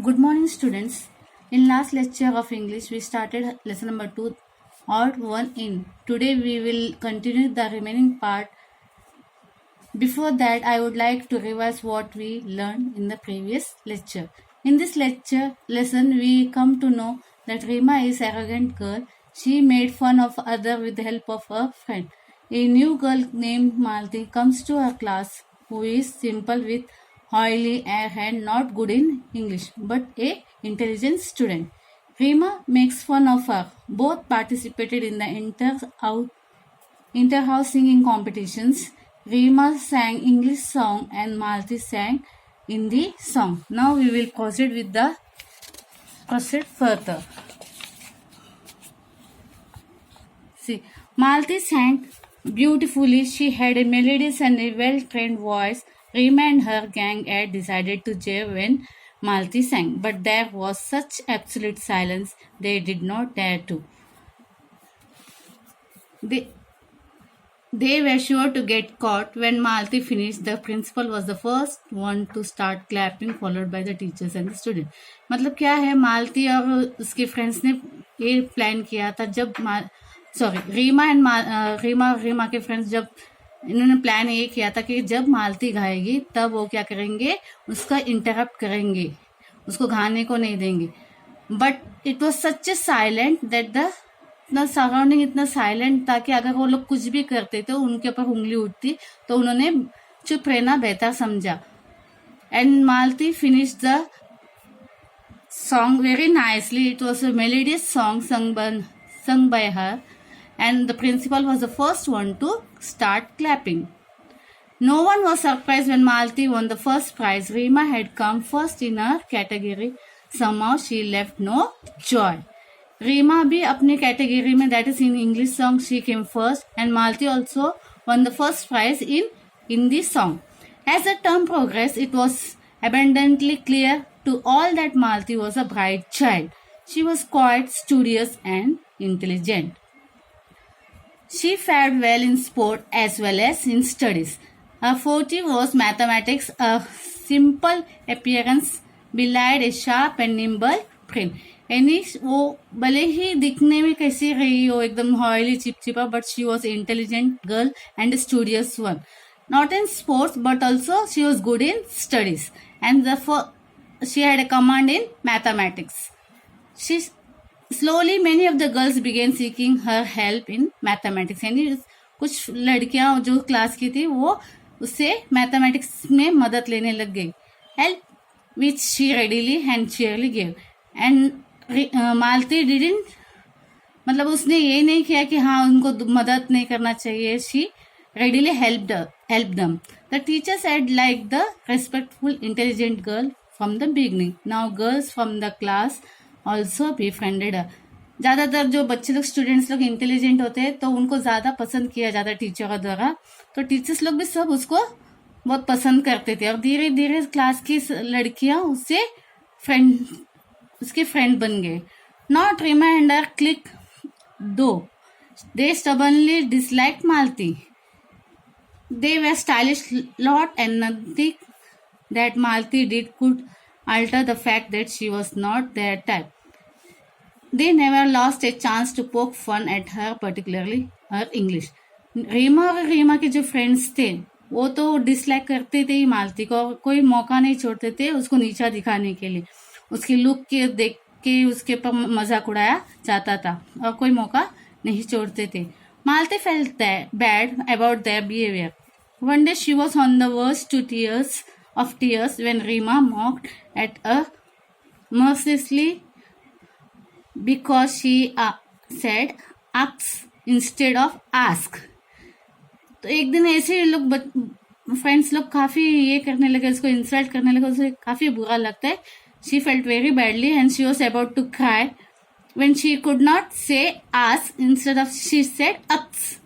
Good morning, students. In last lecture of English, we started lesson number 2, odd one in. Today, we will continue the remaining part. Before that, I would like to revise what we learned in the previous lecture. In this lesson, we come to know that Rima is an arrogant girl. She made fun of others with the help of her friend. A new girl named Malti comes to her class who is simple with oily and not good in English, but a intelligent student. Rima makes fun of her. Both participated in the inter-house singing competitions. Rima sang English song and Malti sang Hindi song. Now we will proceed further. See, Malti sang beautifully. She had a melodious and a well-trained voice. Rima and her gang had decided to cheer when Malti sang, but there was such absolute silence they did not dare to. They were sure to get caught. When Malti finished, the principal was the first one to start clapping, followed by the teachers and the students. मतलब क्या है, मालती और उसके friends ने ये plan किया था जब रीमा के फ्रेंड्स जब इन्होंने प्लान ये किया था कि जब मालती गाएगी तब वो क्या करेंगे, उसका इंटरप्ट करेंगे, उसको गाने को नहीं देंगे. But it was such A silent that the surrounding इतना साइलेंट था कि अगर वो लोग कुछ भी करते तो उनके ऊपर उंगली उठती, तो उन्होंने चुप रहना बेहतर समझा. And Malti finish the song very nicely. It was a melodious song sung by her, and the principal was the first one to start clapping. No one was surprised when Malti won the first prize. Rima had come first in her category. Somehow she left no joy. Rima भी अपने category में, that is in English song, she came first, and Malti also won the first prize in Hindi song. As the term progressed, it was abundantly clear to all that Malti was a bright child. She was quite studious and intelligent. She fared well in sport as well as in studies. Her forte was mathematics. A simple appearance belied a sharp and nimble brain. यानी वो भले ही दिखने में कैसी रही हो, एकदम हॉयली चिपचिपा, but she was intelligent girl and studious one. Not in sports, but also she was good in studies, and therefore she had a command in mathematics. Slowly many of the girls began seeking her help in mathematics. यानी कुछ लड़कियां जो class की थी वो उससे mathematics में मदद लेने लग गई. Help which she readily and cheerily gave. And Malti didn't, मतलब उसने ये नहीं किया कि हाँ उनको मदद नहीं करना चाहिए. She readily helped them. The teachers had liked the respectful, intelligent girl from the beginning. Now girls from the class also befriended her. ज़्यादातर जो बच्चे लोग, स्टूडेंट्स लोग इंटेलिजेंट होते हैं तो उनको ज़्यादा पसंद किया जाता है टीचरों द्वारा, तो टीचर्स लोग भी सब उसको बहुत पसंद करते थे. और धीरे धीरे क्लास की लड़कियां उसके फ्रेंड बन गए. Not Rima and her clique, though they stubbornly disliked Malti. They were stylish lot, and nothing that Malti did could alter the fact that she was not their type. They never lost a chance to poke fun at her, particularly her English. Reema और रीमा के जो friends थे वो तो dislike करते थे ही मालती को, कोई मौका नहीं छोड़ते थे उसको नीचा दिखाने के लिए. उसकी लुक के देख के उसके पर मजाक उड़ाया जाता था और कोई मौका नहीं छोड़ते थे. मालती felt bad about their behavior. One day she was on the verge to tears when Rima mocked at her mercilessly because she said ask instead of ask. तो एक दिन ऐसे लोग फ्रेंड्स लोग काफी ये करने लगे, उसको इंसल्ट करने लगे, उसे काफी बुरा लगता है. She felt very badly and she was about to cry when she could not say ask. Instead of she said ups.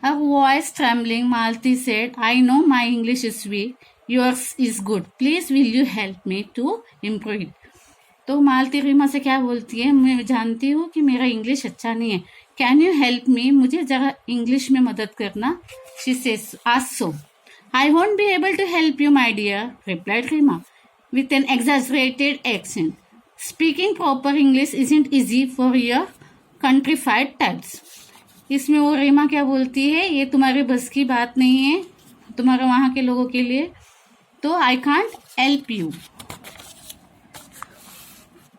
Her voice trembling, Malti said, I know my English is weak. Yours is good. Please will you help me to improve it. तो मालती रीमा से क्या बोलती है, मैं जानती हूँ कि मेरा इंग्लिश अच्छा नहीं है. कैन यू हेल्प मी, मुझे जरा इंग्लिश में मदद करना. She says ask so. I won't be able to help you, my dear, replied Rima. with an exaggerated accent. Speaking proper English isn't easy for your countrified types. इसमें वो रीमा क्या बोलती है, ये तुम्हारे बस की बात नहीं है तुम्हारे वहाँ के लोगों के लिए, तो I can't help you.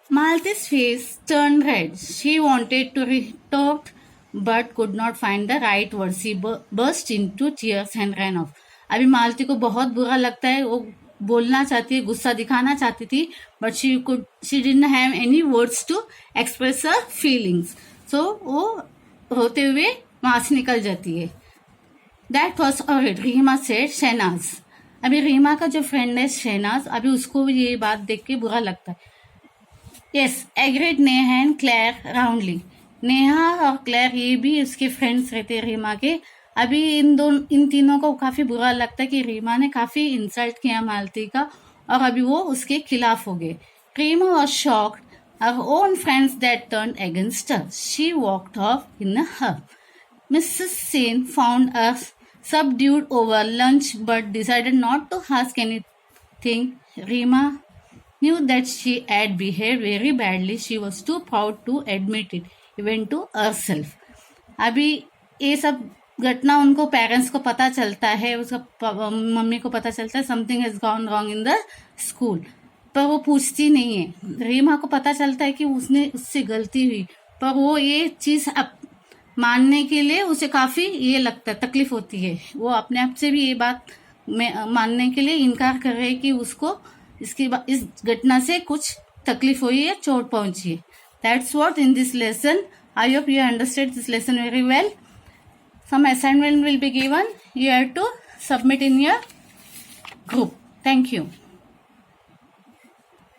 Malti's face turned red. She wanted to retort but could not find the right words. She burst into tears and ran off. अभी मालती को बहुत बुरा लगता है, वो बोलना चाहती है, गुस्सा दिखाना चाहती थी, but she didn't have any words to express her feelings. So वो रोते हुए वहां से निकल जाती है. That was horrid, Reema said. Shehnaaz, अभी रीमा का जो फ्रेंड है शहनाज, अभी उसको ये बात देख के बुरा लगता है. Yes, agreed Neha and Claire roundly. Neha और क्लेयर ये भी उसके फ्रेंड्स रहते हैं रीमा के. अभी इन तीनों को काफी बुरा लगता है कि रीमा ने काफी इंसल्ट किया मालती का और अभी वो उसके खिलाफ हो गए. Reema was shocked. Her own friends that turned against her. She walked off in a huff. Mrs. Sen found us subdued over lunch but decided not to ask anything. Rima knew that she had behaved very badly. She was too proud to admit it, even to herself. अभी ये सब घटना उनको parents को पता चलता है, उसका मम्मी को पता चलता है something has gone wrong in the school, पर वो पूछती नहीं है. रीमा को पता चलता है कि उससे गलती हुई, पर वो ये चीज मानने के लिए उसे काफी ये लगता है, तकलीफ होती है. वो अपने आप से भी ये बात मानने के लिए इनकार कर रहे हैं कि उसको इस घटना से कुछ तकलीफ हुई है, चोट पहुंची है. That's what in this lesson. I hope you understand this lesson very well. Some assignment will be given. You have to submit in your group. Thank you.